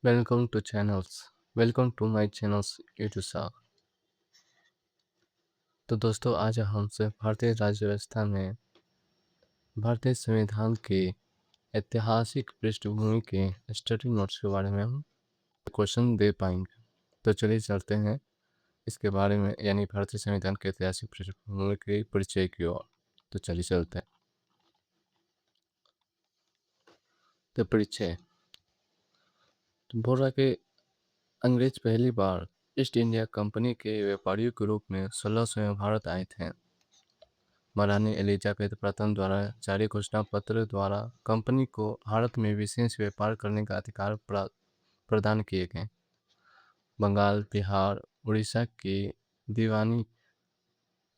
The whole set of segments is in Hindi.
Welcome to channels. Welcome to my channels YouTube साहब। तो दोस्तों आज हमसे भारतीय राज्य व्यवस्था में भारतीय संविधान की ऐतिहासिक पृष्ठभूमि के स्टडी नोट्स के बारे में हम क्वेश्चन दे पाएंगे। तो चलिए चलते हैं इसके बारे में यानी भारतीय संविधान के ऐतिहासिक पृष्ठभूमि के परिचय की ओर। तो चलिए चलते हैं। तो परिचय तो बोल रहा कि अंग्रेज पहली बार ईस्ट इंडिया कंपनी के व्यापारियों के रूप में 1600 में भारत आए थे। महारानी एलिजाबेथ प्रथम द्वारा जारी घोषणा पत्र द्वारा कंपनी को भारत में विशेष व्यापार करने का अधिकार प्रदान किए गए। बंगाल, बिहार, उड़ीसा के दीवानी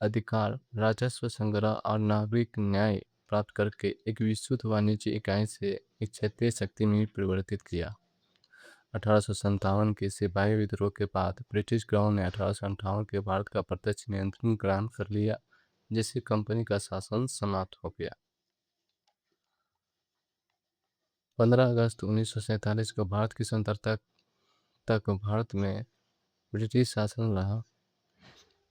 अधिकार, राजस्व संग्रह और नागरिक न्याय प्राप्त करके एक विस्तृत वाणिज्य इकाई से एक क्षेत्रीय शक्ति में परिवर्तित किया। 1857 के सिपाही विद्रोह के बाद ब्रिटिश ग्राउंड ने 1858 के भारत का प्रत्यक्ष नियंत्रण ग्रहण कर लिया, जिससे कंपनी का शासन समाप्त हो गया। 15 अगस्त 1947 को भारत की स्वतंत्रता तक भारत में ब्रिटिश शासन रहा।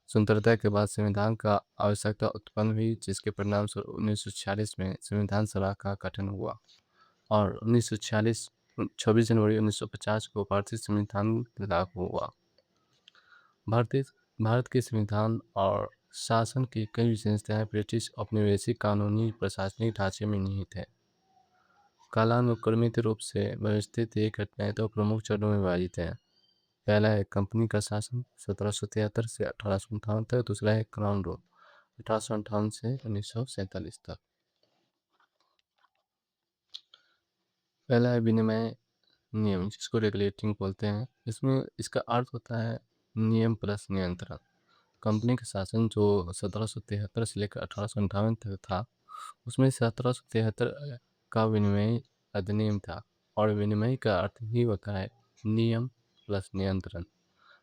स्वतंत्रता के बाद संविधान का आवश्यकता उत्पन्न हुई, जिसके परिणामस्वरूप 1946 में संविधान सभा का गठन हुआ और 26 जनवरी 1950 को भारतीय संविधान लागू हुआ। भारत के संविधान और शासन की कई विशेषताएं ब्रिटिश औपनिवेशिक कानूनी प्रशासनिक ढांचे में निहित है। कालानुक्रमित रूप से व्यवस्थित ये घटनाएं दो प्रमुख चरणों में विभाजित हैं। पहला है कंपनी का शासन 1773 से 1858 तक। दूसरा है क्राउन रूल 1858 से 1947 तक। पहला है विनिमय नियम, जिसको रेगुलेटिंग बोलते हैं। इसमें इसका अर्थ होता है नियम प्लस नियंत्रण। कंपनी का शासन जो 1773 से लेकर 1858 तक था, उसमें 1773 का विनिमय अधिनियम था और विनिमय का अर्थ ही होता है नियम प्लस नियंत्रण।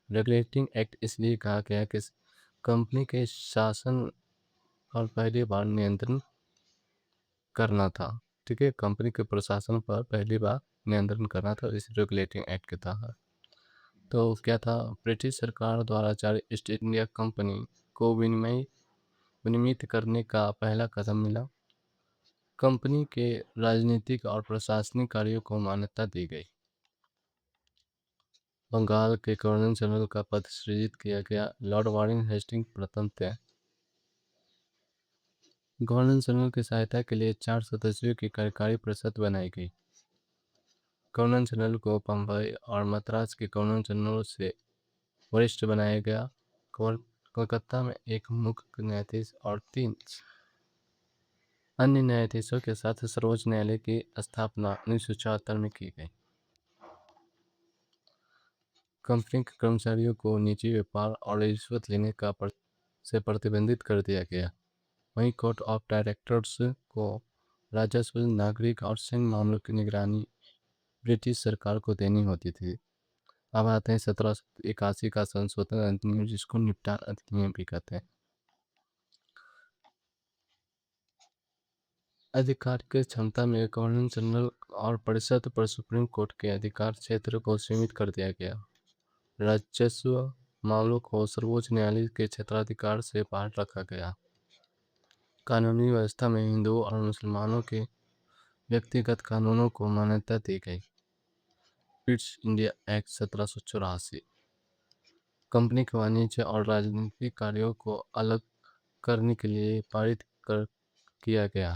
रेगुलेटिंग एक्ट इसलिए कहा गया कि कंपनी के शासन और पहली बार नियंत्रण करना था। ठीक है, कंपनी के प्रशासन पर पहली बार नियंत्रण करना था इस रेगुलेटिंग एक्ट के तहत। तो क्या था, ब्रिटिश सरकार द्वारा जारी ईस्ट इंडिया कंपनी को विनियमित करने का पहला कदम मिला। कंपनी के राजनीतिक और प्रशासनिक कार्यों को मान्यता दी गई। बंगाल के गवर्नर जनरल का पद सृजित किया गया। लॉर्ड वारेन हेस्टिंग प्रथम थे। गवर्नर जनरल की सहायता के लिए 4 सदस्यों की कार्यकारी परिषद बनाई गई। गवर्नर जनरल को बम्बई और मद्रास के गवर्नर जनरल से वरिष्ठ बनाया गया। कोलकाता में एक मुख्य न्यायाधीश और 3 अन्य न्यायाधीशों के साथ सर्वोच्च न्यायालय की स्थापना 1974 में की गई। कंपनी के कर्मचारियों को निजी व्यापार और रिश्वत लेने से प्रतिबंधित कर दिया गया। वहीं कोर्ट ऑफ डायरेक्टर्स को राजस्व, नागरिक और सैन्य मामलों की निगरानी ब्रिटिश सरकार को देनी होती थी। अब आते हैं 1781 का संशोधन अधिनियम, जिसको निपटान अधिनियम भी कहते हैं। आधिकारिक क्षमता में गवर्नर जनरल और परिषद पर सुप्रीम कोर्ट के अधिकार क्षेत्र को सीमित कर दिया गया। राजस्व मामलों को सर्वोच्च न्यायालय के क्षेत्राधिकार से बाहर रखा गया। कानूनी व्यवस्था में हिंदुओं और मुसलमानों के व्यक्तिगत कानूनों को मान्यता दी गई। ईस्ट इंडिया एक्ट 1784 कंपनी के वाणिज्य और राजनीतिक कार्यों को अलग करने के लिए किया गया।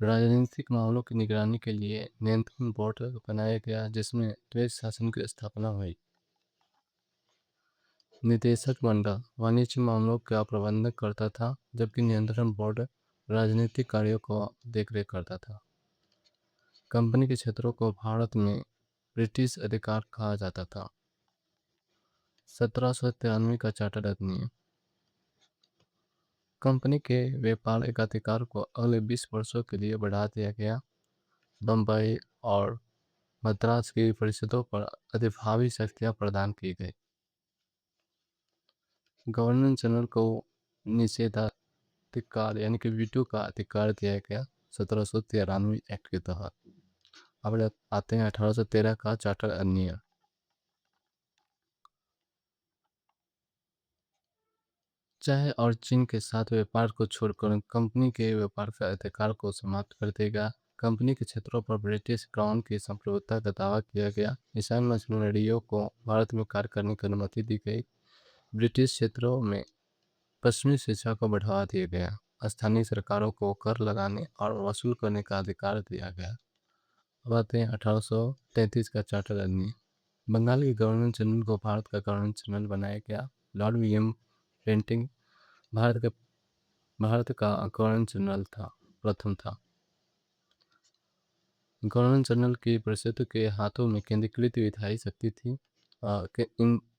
राजनीतिक मामलों की निगरानी के लिए नियंत्रण बोर्ड बनाया गया, जिसमें द्वैध शासन की स्थापना हुई। निदेशक मंडल वाणिज्य मामलों का प्रबंधन करता था, जबकि नियंत्रण बोर्ड राजनीतिक कार्यों को देखरेख करता था। कंपनी के क्षेत्रों को भारत में ब्रिटिश अधिकार कहा जाता था। 1793 का चार्टर अधिनियम कंपनी के व्यापारिक अधिकार को अगले 20 वर्षों के लिए बढ़ा दिया गया। बम्बई और मद्रास की परिषदों पर अधिभावी शक्तियां प्रदान की गई। गवर्नर जनरल को निषेधाधिकार यानी कि वीटो का अधिकार दिया गया 1793 एक्ट के तहत। अब आते हैं 1813 का चार्टर अधिनियम। चाय और चीन के साथ व्यापार को छोड़कर कंपनी के व्यापार के अधिकार को समाप्त कर देगा। कंपनी के क्षेत्रों पर ब्रिटिश क्राउन की संप्रभुता का दावा किया गया। ईसाई मिशनरियों को भारत में कार्य करने की अनुमति दी गई। ब्रिटिश क्षेत्रों में पश्चिमी शिक्षा को बढ़ावा दिया गया। स्थानीय सरकारों को कर लगाने और वसूल करने का अधिकार दिया गया। अब आते हैं 1833 का चार्टर अधिनियम। बंगाल के गवर्नर जनरल को भारत का गवर्नर जनरल बनाया गया। लॉर्ड विलियम बेंटिंग भारत का गवर्नर जनरल था, प्रथम था। गवर्नर जनरल की परिषद के हाथों में केंद्रीकृत विधायी शक्ति थी।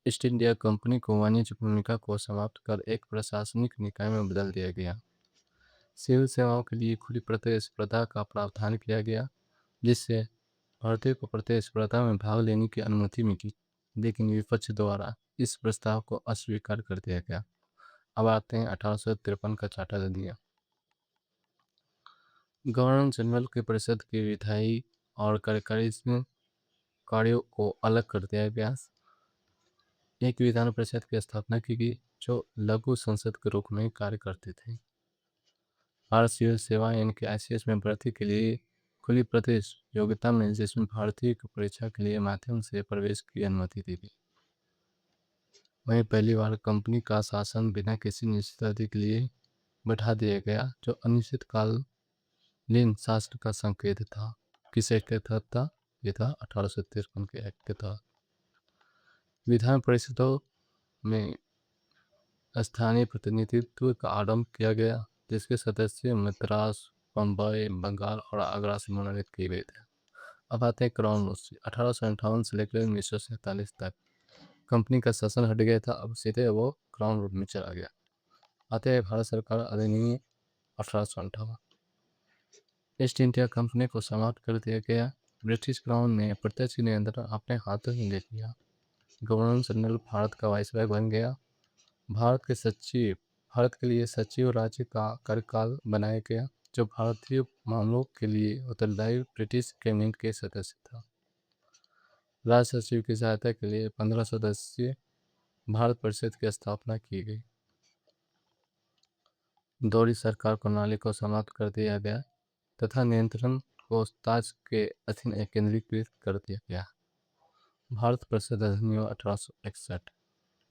ईस्ट इंडिया कंपनी को वाणिज्य भूमिका को समाप्त कर एक प्रशासनिक निकाय में बदल दिया गया। सिविल सेवाओं के लिए खुली प्रतिस्पर्धा का प्रावधान किया गया, जिससे भारतीयों को प्रतिस्पर्धा में भाग लेने की अनुमति मिली, लेकिन विपक्ष द्वारा इस प्रस्ताव को अस्वीकार कर दिया गया। अब आते हैं 1853 का चार्टर अधिनियम। गवर्नर जनरल की परिषद के विधायी और कार्यकारी कार्यों को अलग कर दिया गया। एक विधान परिषद की स्थापना की गई जो लघु संसद के रूप में कार्य करते थे। भारत सिविल सेवा यानी कि ICS में भर्ती के लिए खुली प्रतियोगिता में, जिसमें भारतीय की परीक्षा के लिए माध्यम से प्रवेश की अनुमति दी गई। वहीं पहली बार कंपनी का शासन बिना किसी निश्चित अवधि के लिए बैठा दिया गया, जो अनिश्चितकालीन शासन का संकेत था। किस एक्ट के तहत था? ये था 1853 के एक्ट के तहत। विधान परिषदों में स्थानीय प्रतिनिधित्व का आरंभ किया गया, जिसके सदस्य मद्रास, बम्बई, बंगाल और आगरा से मनोनीत किए गए थे। अब आते हैं क्राउन रूल्स। 1858 से लेकर 1947 तक कंपनी का शासन हट गया था, अब सीधे वो क्राउन रूल में चला गया। आते हैं भारत सरकार अधिनियम 1858। ईस्ट इंडिया कंपनी को समाप्त कर दिया गया। ब्रिटिश क्राउन ने प्रत्यक्ष नियंत्रण अपने हाथों में ले लिया। गवर्नर जनरल भारत का वाइसराय बन गया। भारत के लिए सचिव राज्य का कार्यकाल बनाया गया, जो भारतीय मामलों के लिए उत्तरदायी ब्रिटिश कैबिनेट के सदस्य था। राज सचिव की सहायता के लिए 15 सदस्यीय भारत परिषद की स्थापना की गई। दोहरी सरकार प्रणाली को समाप्त कर दिया गया तथा नियंत्रण को ताज के अधीन केंद्रीकृत कर दिया गया। भारत परिषद अधिनियम 1861।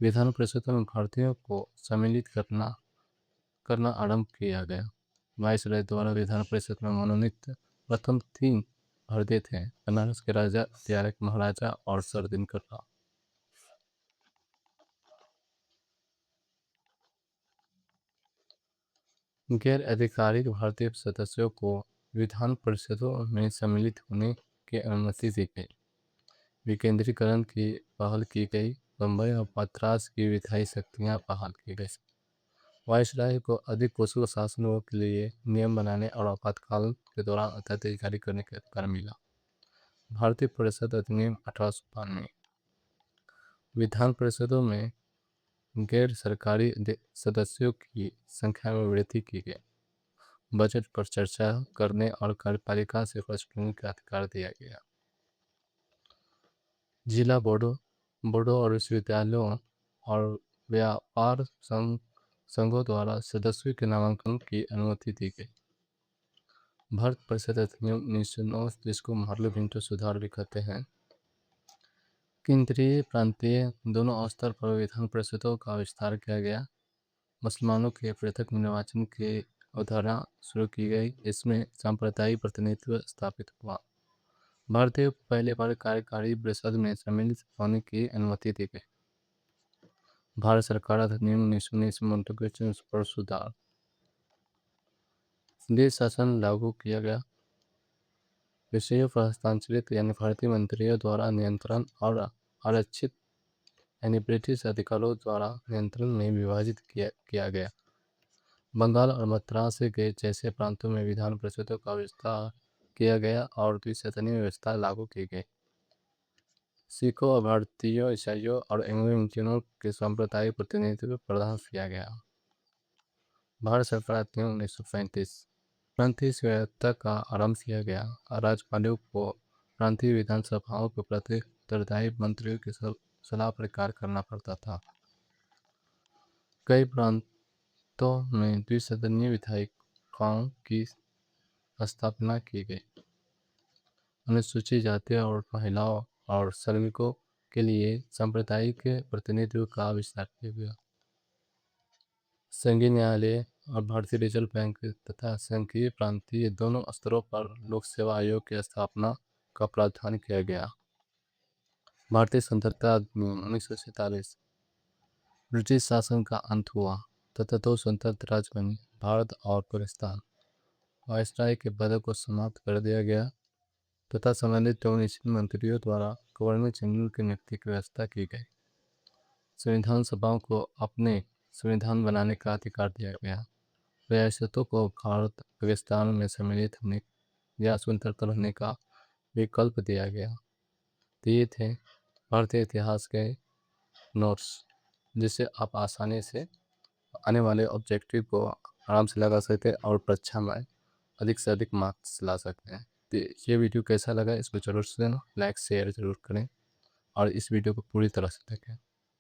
विधान परिषद में भारतीयों को सम्मिलित करना आरंभ किया गया। वाइसराय द्वारा विधान परिषद में मनोनीत प्रथम 3 भारतीय थे: बनारस के राजा, त्यारक महाराजा और सर दिनकर राव। गैर आधिकारिक भारतीय सदस्यों को विधान परिषदों में सम्मिलित होने की अनुमति दी गई। विकेंद्रीकरण की पहल की गई। बम्बई और मद्रास की विधायी शक्तियाँ बहाल की गई। वाइसराय को अधिक कुशल शासनों के लिए नियम बनाने और आपातकाल के दौरान अत्याधिक जारी करने का अधिकार मिला। भारतीय परिषद अधिनियम 1892। विधान परिषदों में गैर सरकारी सदस्यों की संख्या में वृद्धि की गई। बजट पर चर्चा करने और कार्यपालिका से प्रश्नों का अधिकार दिया गया। जिला बोर्डों और विश्वविद्यालयों और व्यापार संघों द्वारा सदस्यों के नामांकन की अनुमति दी गई। भारत परिषद अधिनियम 1909, जिसको मार्लो पिंटो सुधार भी कहते हैं। केंद्रीय प्रांतीय दोनों स्तर पर विधान परिषदों का विस्तार किया गया। मुसलमानों के पृथक निर्वाचन की अवधारणा शुरू की गई। इसमें सांप्रदायिक प्रतिनिधित्व स्थापित हुआ। भारतीय को पहली बार कार्यकारी परिषद में सम्मिलित होने की अनुमति दी गई। भारत सरकार अधिनियम 1919 मॉन्टेग्यू पर सुधार। देश शासन लागू किया गया। विषयों पर हस्तांतरित यानी भारतीय मंत्रियों द्वारा नियंत्रण और आरक्षित यानी ब्रिटिश अधिकारियों द्वारा नियंत्रण में विभाजित किया गया। बंगाल और मद्रास के जैसे प्रांतों में विधान परिषदों का विस्तार किया गया और द्विसदनीय व्यवस्था लागू की गई। सिखों, भारतीयों, ईसाइयों और एंग्लो इंडियनों के सांप्रदायिक प्रतिनिधित्व प्रदान किया गया। भारत सरकार अधिनियम 1935। प्रांतीय स्वायत्तता का आरंभ किया गया। राज्यपालों को प्रांतीय विधानसभाओं के प्रति उत्तरदायी मंत्रियों की सलाह पर कार्य करना पड़ता था। कई प्रांतों में द्विसदनीय विधायिकाओं की स्थापना की गई। अनुसूचित जाति और महिलाओं और श्रमिकों के लिए सांप्रदायिक प्रतिनिधित्व का विस्तार किया गया। संघीय न्यायालय और भारतीय रिजर्व बैंक तथा संघीय प्रांतीय दोनों स्तरों पर लोक सेवा आयोग की स्थापना का प्रावधान किया गया। भारतीय स्वतंत्रता अधिनियम 1947। ब्रिटिश शासन का अंत हुआ तथा दो स्वतंत्र राज्य बने, भारत और पाकिस्तान। वायसराय के पदों को समाप्त कर दिया गया तथा संबंधित 19 मंत्रियों द्वारा गवर्नर जनरल की नियुक्ति की व्यवस्था की गई। संविधान सभाओं को अपने संविधान बनाने का अधिकार दिया गया। रियासतों को भारत पाकिस्तान में सम्मिलित होने या स्वतंत्र रहने का विकल्प दिया गया। तो ये थे भारतीय इतिहास के नोट्स, जिससे आप आसानी से आने वाले ऑब्जेक्टिव को आराम से लगा सकते हैं और परीक्षा में अधिक से अधिक मार्क्स ला सकते हैं। तो ये वीडियो कैसा लगा इसको जरूर से लाइक शेयर जरूर करें और इस वीडियो को पूरी तरह से देखें।